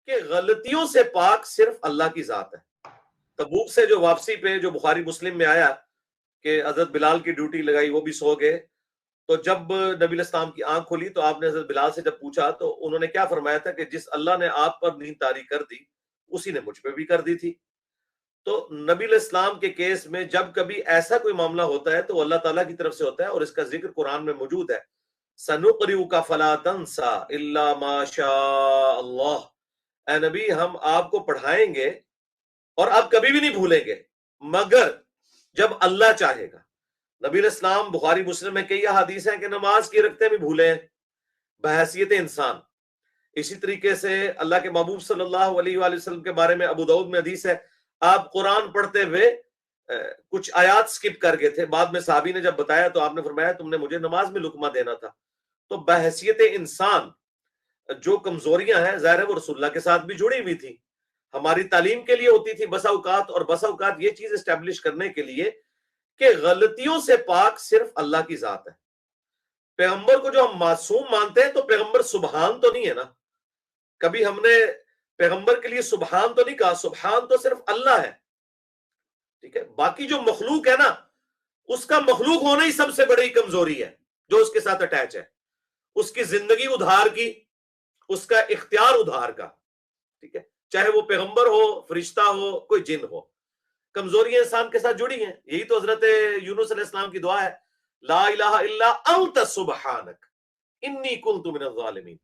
کہ غلطیوں سے پاک صرف اللہ کی ذات ہے. تبوک سے جو واپسی پہ جو بخاری مسلم میں آیا کہ حضرت بلال کی ڈیوٹی لگائی، وہ بھی سو گئے، تو جب نبی علیہ السلام کی آنکھ کھلی تو آپ نے حضرت بلال سے جب پوچھا تو انہوں نے کیا فرمایا تھا کہ جس اللہ نے آپ پر نیند طاری کر دی اسی نے مجھ پہ بھی کر دی تھی. تو نبی علیہ السلام کے کیس میں جب کبھی ایسا کوئی معاملہ ہوتا ہے تو وہ اللہ تعالیٰ کی طرف سے ہوتا ہے، اور اس کا ذکر قرآن میں موجود ہے. سَنُقْرِئُكَ فَلَا تَنْسَى إِلَّا مَا شَاءَ اللَّهُ، اے نبی ہم آپ کو پڑھائیں گے اور آپ کبھی بھی نہیں بھولیں گے مگر جب اللہ چاہے گا. نبی علیہ السلام بخاری مسلم میں کئی احادیث ہیں کہ نماز کی رکھتے بھی بھولے ہیں بحیثیت انسان. اسی طریقے سے اللہ کے محبوب صلی اللہ علیہ وآلہ وسلم کے بارے میں ابو داؤد میں حدیث ہے، آپ قرآن پڑھتے ہوئے کچھ آیات سکپ کر گئے تھے، بعد میں صحابی نے جب بتایا تو آپ نے فرمایا تم نے مجھے نماز میں لقمہ دینا تھا. تو بحیثیت انسان جو کمزوریاں ہیں ظاہر ہے وہ رسول اللہ کے ساتھ بھی جڑی ہوئی تھی، ہماری تعلیم کے لیے ہوتی تھی بسا اوقات، اور بسا اوقات یہ چیز اسٹیبلش کرنے کے لیے کہ غلطیوں سے پاک صرف اللہ کی ذات ہے. پیغمبر کو جو ہم معصوم مانتے ہیں تو پیغمبر سبحان تو نہیں ہے نا، کبھی ہم نے پیغمبر کے لیے سبحان تو نہیں کہا، سبحان تو صرف اللہ ہے. ٹھیک ہے، باقی جو مخلوق ہے نا اس کا مخلوق ہونا ہی سب سے بڑی کمزوری ہے جو اس کے ساتھ اٹیچ ہے، اس کی زندگی ادھار کی، اس کا اختیار ادھار کا. ٹھیک ہے، چاہے وہ پیغمبر ہو، فرشتہ ہو، کوئی جن ہو، کمزوریاں انسان کے ساتھ جڑی ہیں. یہی تو حضرت یونس علیہ السلام کی دعا ہے، لا الہ الا انت سبحانک انی کنت من الظالمین.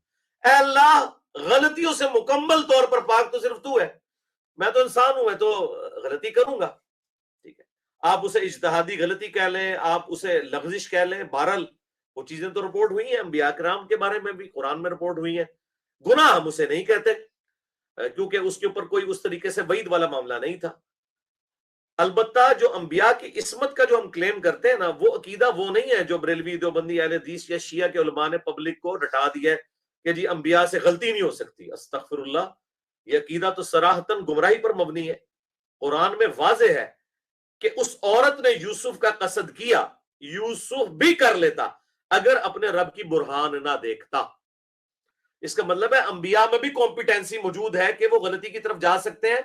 اے اللہ غلطیوں سے مکمل طور پر پاک تو صرف تو ہے، میں تو انسان ہوں، میں تو غلطی کروں گا. ٹھیک ہے، آپ اسے اجتہادی غلطی کہہ لیں، آپ اسے لغزش کہہ لیں، بہرحال وہ چیزیں تو رپورٹ ہوئی ہیں، انبیاء کرام کے بارے میں بھی قرآن میں رپورٹ ہوئی ہیں. گناہ ہم اسے نہیں کہتے کیونکہ اس کے اوپر کوئی اس طریقے سے وعید والا معاملہ نہیں تھا. البتہ جو انبیاء کی عصمت کا جو ہم کلیم کرتے ہیں نا، وہ عقیدہ وہ نہیں ہے جو بریلوی دیوبندی اہل حدیث یا شیعہ کے علماء نے پبلک کو رٹا دیا ہے کہ جی انبیاء سے غلطی نہیں ہو سکتی. استغفر اللہ، یہ عقیدہ تو صراحتاً گمراہی پر مبنی ہے. قرآن میں واضح ہے کہ اس عورت نے یوسف کا قصد کیا، یوسف بھی کر لیتا اگر اپنے رب کی برہان نہ دیکھتا. اس کا مطلب ہے انبیاء میں بھی کمپیٹنسی موجود ہے کہ وہ غلطی کی طرف جا سکتے ہیں،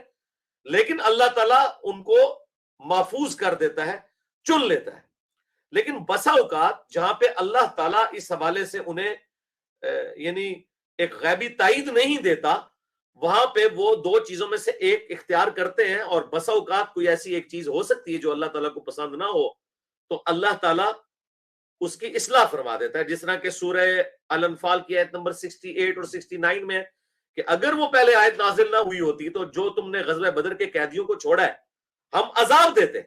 لیکن اللہ تعالیٰ ان کو محفوظ کر دیتا ہے، چن لیتا ہے. لیکن بسا اوقات جہاں پہ اللہ تعالیٰ اس حوالے سے انہیں یعنی ایک غیبی تائید نہیں دیتا، وہاں پہ وہ دو چیزوں میں سے ایک اختیار کرتے ہیں، اور بسا اوقات کوئی ایسی ایک چیز ہو سکتی ہے جو اللہ تعالیٰ کو پسند نہ ہو تو اللہ تعالیٰ اس کی اصلاح فرما دیتا ہے. جس طرح کہ سورہ الانفال کی آیت نمبر 68 اور 69 میں کہ اگر وہ پہلے آیت نازل نہ ہوئی ہوتی تو جو تم نے غزوہ بدر کے قیدیوں کو چھوڑا ہے ہم عذاب دیتے.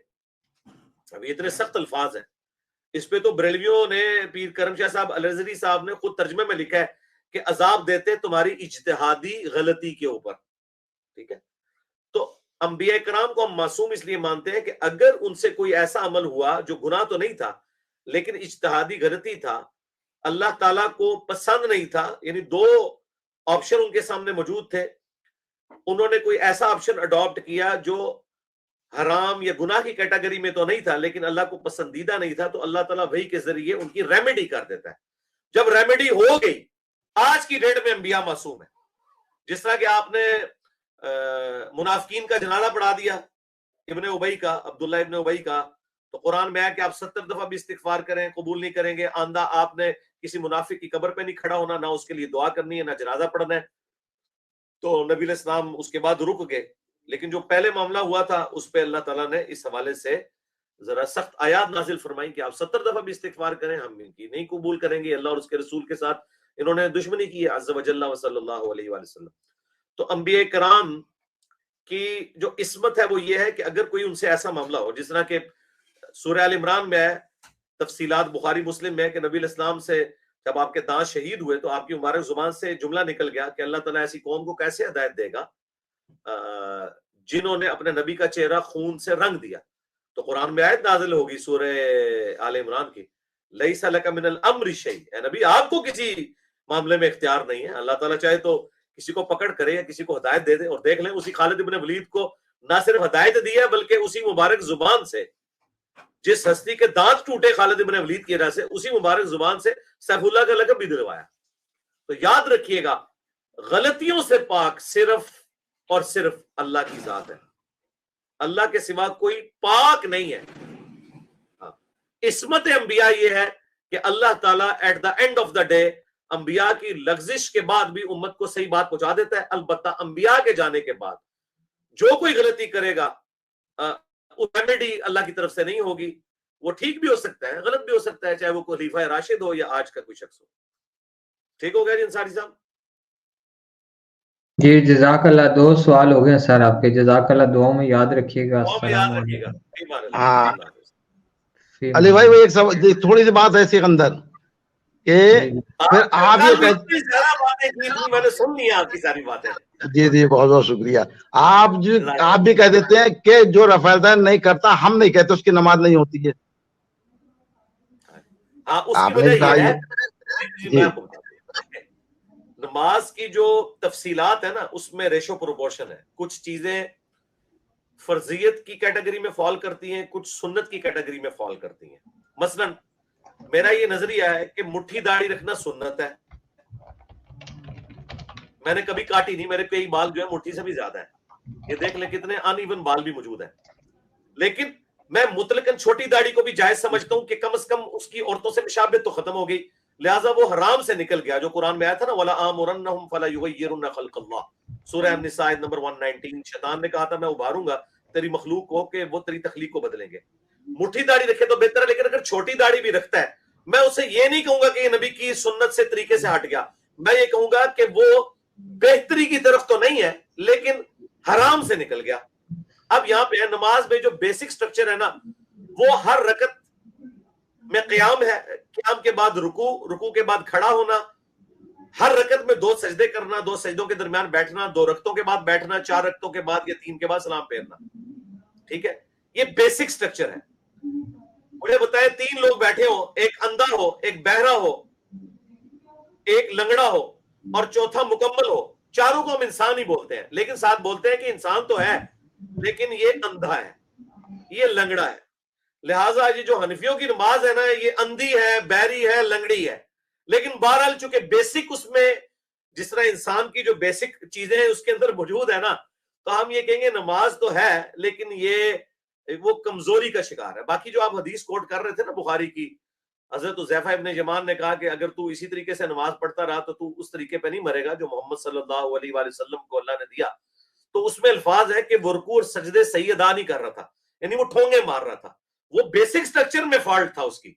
اب اتنے سخت الفاظ ہیں، اس پہ تو بریلویوں نے، پیر کرم شاہ صاحب الازہری صاحب نے خود ترجمے میں لکھا ہے کہ عذاب دیتے تمہاری اجتہادی غلطی کے اوپر. ٹھیک ہے، تو انبیاء کرام کو ہم معصوم اس لیے مانتے ہیں کہ اگر ان سے کوئی ایسا عمل ہوا جو گناہ تو نہیں تھا لیکن اجتہادی غلطی تھا، اللہ تعالیٰ کو پسند نہیں تھا، یعنی دو آپشن ان کے سامنے موجود تھے، انہوں نے کوئی ایسا آپشن اڈاپٹ کیا جو حرام یا گناہ کی کیٹیگری میں تو نہیں تھا لیکن اللہ کو پسندیدہ نہیں تھا، تو اللہ تعالیٰ وحی کے ذریعے ان کی ریمیڈی کر دیتا ہے. جب ریمیڈی ہو گئی، آج کی ڈیٹ میں انبیاء معصوم ہیں. جس طرح کہ آپ نے منافقین کا جنازہ پڑھا دیا، ابن ابی کا، عبداللہ ابن ابی کا، تو قرآن میں ہے کہ آپ 70 دفعہ بھی استغفار کریں قبول نہیں کریں گے. آندہ آپ نے کسی منافق کی قبر پہ نہیں کھڑا ہونا، نہ اس کے لیے دعا کرنی ہے، نہ جنازہ پڑھنا ہے. تو نبی علیہ السلام اس کے بعد رک گئے، لیکن جو پہلے معاملہ ہوا تھا اس پہ اللہ تعالیٰ نے اس حوالے سے ذرا سخت آیات نازل فرمائی کہ آپ 70 دفعہ بھی استغفار کریں، ہم ان کی نہیں قبول کریں گے. اللہ اور اس کے رسول کے ساتھ انہوں نے دشمنی کی ہے عز وجل و صلی اللہ علیہ وآلہ وسلم. تو انبیاء کرام کی جو عصمت ہے وہ یہ ہے کہ اگر کوئی ان سے ایسا معاملہ ہو، جس طرح کہ سورہ آل عمران میں ہے، تفصیلات بخاری مسلم میں ہے کہ نبی علیہ السلام سے جب آپ کے دانت شہید ہوئے تو آپ کی مبارک زبان سے جملہ نکل گیا کہ اللہ تعالیٰ ایسی قوم کو کیسے ہدایت دے گا جنہوں نے اپنے نبی کا چہرہ خون سے رنگ دیا. تو قرآن میں آیت نازل ہوگی سورہ آل عمران کی، لیس لک من الامر شیء، اے نبی آپ کو کسی معاملے میں اختیار نہیں ہے. اللہ تعالیٰ چاہے تو کسی کو پکڑ کرے یا کسی کو ہدایت دے دے. اور دیکھ لیں اسی خالد ابن ولید کو نہ صرف ہدایت دی ہے بلکہ اسی مبارک زبان سے، جس ہستی کے دانت ٹوٹے خالد ابن ولید کی وجہ سے، اسی مبارک زبان سے سیف اللہ کا لقب بھی دلوایا. تو یاد رکھیے گا غلطیوں سے پاک صرف اور صرف اللہ کی ذات ہے. اللہ کے سوا کوئی پاک نہیں ہے. عصمت انبیاء یہ ہے کہ اللہ تعالیٰ at the end of the day انبیاء کی لغزش کے بعد بھی امت کو صحیح بات پہنچا دیتا ہے. البتہ انبیاء کے جانے کے بعد جو کوئی غلطی کرے گا ریمیڈی اللہ کی طرف سے نہیں ہوگی. وہ ٹھیک بھی ہو سکتا ہے, غلط بھی ہو سکتا ہے, چاہے وہ خلیفہ راشد ہو یا آج کا کوئی شخص ہو. ٹھیک ہو گیا جی انصاری صاحب؟ جی جزاک اللہ. 2 سوال ہو گئے سر آپ کے. جزاک اللہ, دعاؤں میں یاد رکھیے گا. السلام علیکم. ہاں علی بھائی وہ ایک تھوڑی سی بات ہے سکندر کہ پھر آپ یہ میں نے سن لیا آپ کی ساری باتیں. جی جی بہت بہت شکریہ. آپ بھی کہہ دیتے ہیں کہ جو رفع دین نہیں کرتا, ہم نہیں کہتے اس کی نماز نہیں ہوتی ہے. آپ نے کہا نماز کی جو تفصیلات ہے نا اس میں ریشو پروپورشن ہے. کچھ چیزیں فرضیت کی کیٹیگری میں فال کرتی ہیں, کچھ سنت کی کیٹیگری میں فال کرتی ہیں. مثلا میرا یہ نظریہ ہے کہ مٹھی داڑھی رکھنا سنت ہے. میں نے کبھی کاٹی نہیں, میرے کئی بال جو ہے مٹھی سے بھی زیادہ ہے. یہ دیکھ لیں کتنے ان ایون بال بھی موجود ہیں. لیکن میں مطلقاً چھوٹی داڑھی کو بھی جائز سمجھتا ہوں کہ کم از کم اس کی عورتوں سے مشابہت تو ختم ہو گئی, لہٰذا وہ حرام سے نکل گیا جو قرآن میں آیا تھا نا وَلَا آمُرَنَّهُمْ فَلَيُغَيِّرُنَّ خَلْقَ اللَّهِ. سورہ النساء نمبر 119. شیطان نے کہا تھا میں ابھاروں گا تیری مخلوق کو کہ وہ تیری تخلیق کو بدلیں گے. مٹھی داڑھی رکھے تو بہتر ہے, لیکن اگر چھوٹی داڑھی بھی رکھتا ہے میں اسے یہ نہیں کہوں گا کہ یہ نبی کی سنت سے طریقے سے ہٹ گیا. میں یہ کہوں گا کہ وہ بہتری کی طرف تو نہیں ہے لیکن حرام سے نکل گیا. اب یہاں پہ نماز میں جو بیسک سٹرکچر ہے نا وہ ہر رکعت میں قیام ہے, قیام کے بعد رکوع, رکوع کے بعد کھڑا ہونا, ہر رکعت میں 2 سجدے کرنا, 2 سجدوں کے درمیان بیٹھنا, 2 رکعتوں کے بعد بیٹھنا, 4 رکعتوں کے بعد یا 3 کے بعد سلام پھیرنا. ٹھیک ہے, یہ بیسک سٹرکچر ہے. مجھے بتائیں 3 لوگ بیٹھے ہو, ایک اندھا ہو, ایک بہرا ہو, ایک لنگڑا ہو اور چوتھا مکمل ہو, چاروں کو ہم انسان ہی بولتے ہیں, لیکن ساتھ بولتے ہیں کہ انسان تو ہے لیکن یہ اندھا ہے, یہ لنگڑا ہے. لہٰذا یہ جو حنفیوں کی نماز ہے نا یہ اندھی ہے, بہری ہے, لنگڑی ہے. لیکن بہرحال چونکہ بیسک اس میں جس طرح انسان کی جو بیسک چیزیں ہیں اس کے اندر موجود ہے نا تو ہم یہ کہیں گے نماز تو ہے لیکن یہ وہ کمزوری کا شکار ہے. باقی جو آپ حدیث کوٹ کر رہے تھے نا بخاری کی, حضرت حذیفہ ابن یمان نے کہا کہ اگر تو اسی طریقے سے نماز پڑھتا رہا تو اس طریقے پہ نہیں مرے گا جو محمد صلی اللہ علیہ وآلہ وسلم کو اللہ نے دیا. تو اس میں الفاظ ہے کہ وہ رکوع اور سجدے صحیح ادا نہیں کر رہا تھا, یعنی وہ ٹھونگے مار رہا تھا. وہ بیسک سٹرکچر میں فالٹ تھا اس کی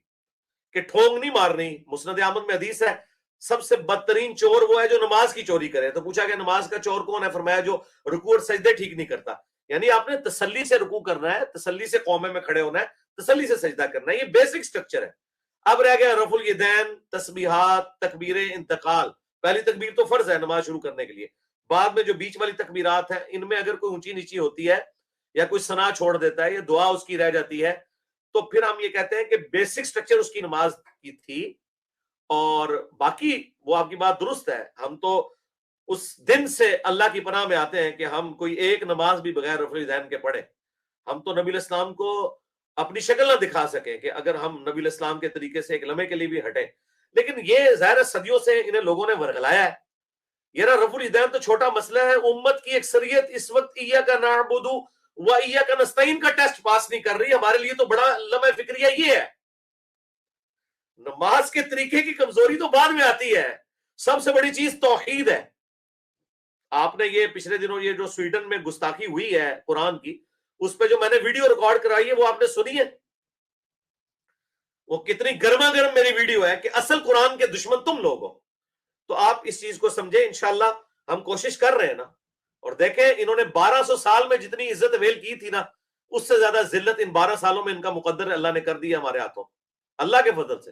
کہ ٹھونگ نہیں مارنی. مسند احمد میں حدیث ہے سب سے بدترین چور وہ ہے جو نماز کی چوری کرے. تو پوچھا کہ نماز کا چور کون ہے؟ فرمایا جو رکوع اور سجدے ٹھیک نہیں کرتا. یعنی آپ نے تسلی سے رکوع کرنا ہے, تسلی سے قومے میں کھڑے ہونا ہے, تسلی سے سجدہ کرنا ہے. یہ بیسک سٹرکچر ہے. اب رہ گیا رفع الیدین, تسبیحات, تکبیر انتقال. پہلی تکبیر تو فرض ہے نماز شروع کرنے کے لیے. بعد میں جو بیچ والی تکبیرات ہیں ان میں اگر کوئی اونچی نیچی ہوتی ہے یا کوئی ثنا چھوڑ دیتا ہے یا دعا اس کی رہ جاتی ہے تو پھر ہم یہ کہتے ہیں کہ بیسک سٹرکچر اس کی نماز کی تھی. اور باقی وہ آپ کی بات درست ہے, ہم تو اس دن سے اللہ کی پناہ میں آتے ہیں کہ ہم کوئی ایک نماز بھی بغیر رفع الیدین کے پڑھے. ہم تو نبی الاسلام کو اپنی شکل نہ دکھا سکیں کہ اگر ہم نبی الاسلام کے طریقے سے ایک لمحے کے لیے بھی ہٹیں. لیکن یہ ظاہر صدیوں سے انہیں لوگوں نے ورگلایا ہے. یہ رفع الیدین تو چھوٹا مسئلہ ہے. امت کی اکثریت اس وقت ایاک نعبد و ایاک نستعین کا ٹیسٹ پاس نہیں کر رہی. ہمارے لیے تو بڑا لمحہ فکریہ یہ ہے. نماز کے طریقے کی کمزوری تو بعد میں آتی ہے, سب سے بڑی چیز توحید ہے. آپ نے یہ پچھلے دنوں یہ جو سویڈن میں گستاخی ہوئی ہے قرآن کی, اس پہ جو میں نے ویڈیو ریکارڈ کرائی ہے وہ آپ نے سنی ہے؟ وہ کتنی گرما گرم میری ویڈیو ہے کہ اصل قرآن کے دشمن تم لوگ ہو. تو آپ اس چیز کو سمجھیں. انشاءاللہ ہم کوشش کر رہے ہیں نا, اور دیکھیں انہوں نے 1200 سال میں جتنی عزت اویل کی تھی نا اس سے زیادہ ذلت ان 12 سالوں میں ان کا مقدر اللہ نے کر دیا ہمارے ہاتھوں, اللہ کے فضل سے.